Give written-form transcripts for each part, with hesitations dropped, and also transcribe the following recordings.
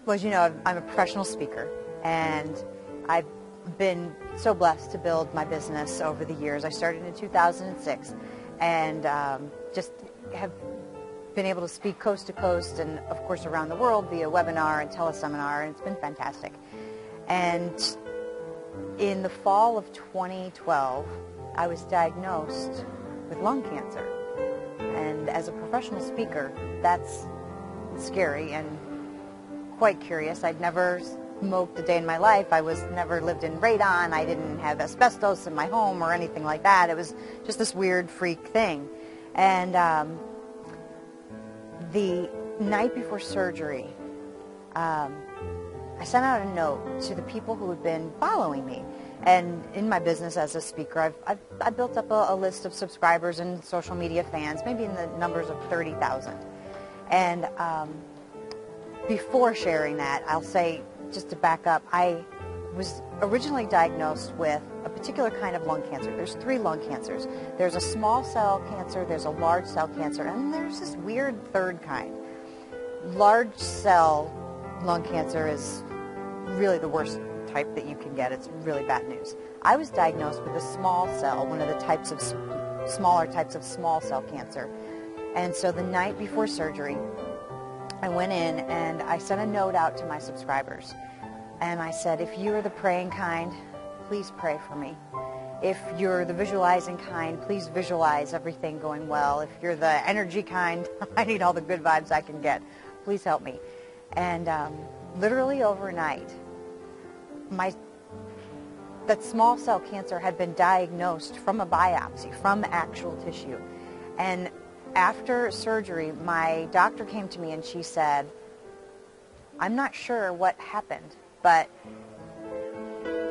Well, as you know, I'm a professional speaker, and I've been so blessed to build my business over the years. I started in 2006, and just have been able to speak coast to coast and, of course, around the world via webinar and teleseminar, and it's been fantastic. And in the fall of 2012, I was diagnosed with lung cancer. And as a professional speaker, that's scary and quite curious. I'd never smoked a day in my life. I never lived in radon. I didn't have asbestos in my home or anything like that. It was just this weird freak thing. And the night before surgery, I sent out a note to the people who had been following me. And in my business as a speaker, I've built up a list of subscribers and social media fans, maybe in the numbers of 30,000. And before sharing that, I'll say, just to back up, I was originally diagnosed with a particular kind of lung cancer. There's 3 lung cancers. There's a small cell cancer, there's a large cell cancer, and there's this weird third kind. Large cell lung cancer is really the worst type that you can get. It's really bad news. I was diagnosed with a small cell, one of the types of smaller types of small cell cancer. And so the night before surgery, I went in and I sent a note out to my subscribers. And I said, if you're the praying kind, please pray for me. If you're the visualizing kind, please visualize everything going well. If you're the energy kind, I need all the good vibes I can get. Please help me. And literally overnight, that small cell cancer had been diagnosed from a biopsy, from actual tissue. And after surgery, my doctor came to me and she said, I'm not sure what happened, but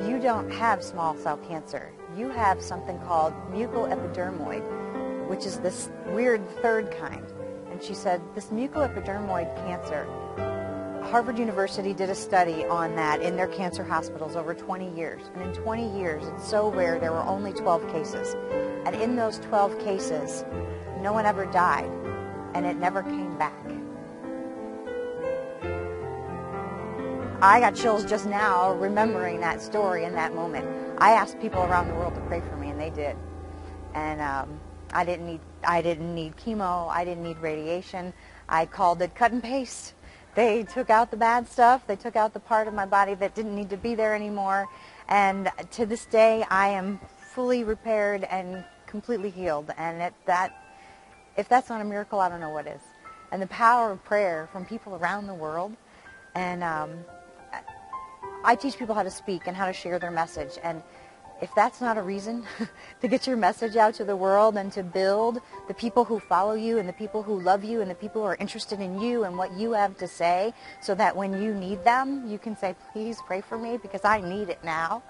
you don't have small cell cancer. You have something called mucoepidermoid, which is this weird third kind. And she said, this mucoepidermoid cancer, Harvard University did a study on that in their cancer hospitals over 20 years. And in 20 years, it's so rare, there were only 12 cases. And in those 12 cases, no one ever died, and it never came back. I got chills just now remembering that story in that moment. I asked people around the world to pray for me, and they did. And I didn't need chemo. I didn't need radiation. I called it cut and paste. They took out the bad stuff. They took out the part of my body that didn't need to be there anymore. And to this day, I am fully repaired and completely healed. And if that's not a miracle, I don't know what is. And the power of prayer from people around the world. And I teach people how to speak and how to share their message. And if that's not a reason to get your message out to the world and to build the people who follow you and the people who love you and the people who are interested in you and what you have to say, so that when you need them, you can say, please pray for me because I need it now.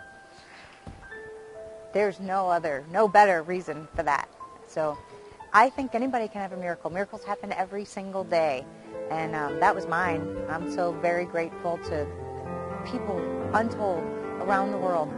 There's no better reason for that. So I think anybody can have a miracle. Miracles happen every single day. And that was mine. I'm so very grateful to people untold around the world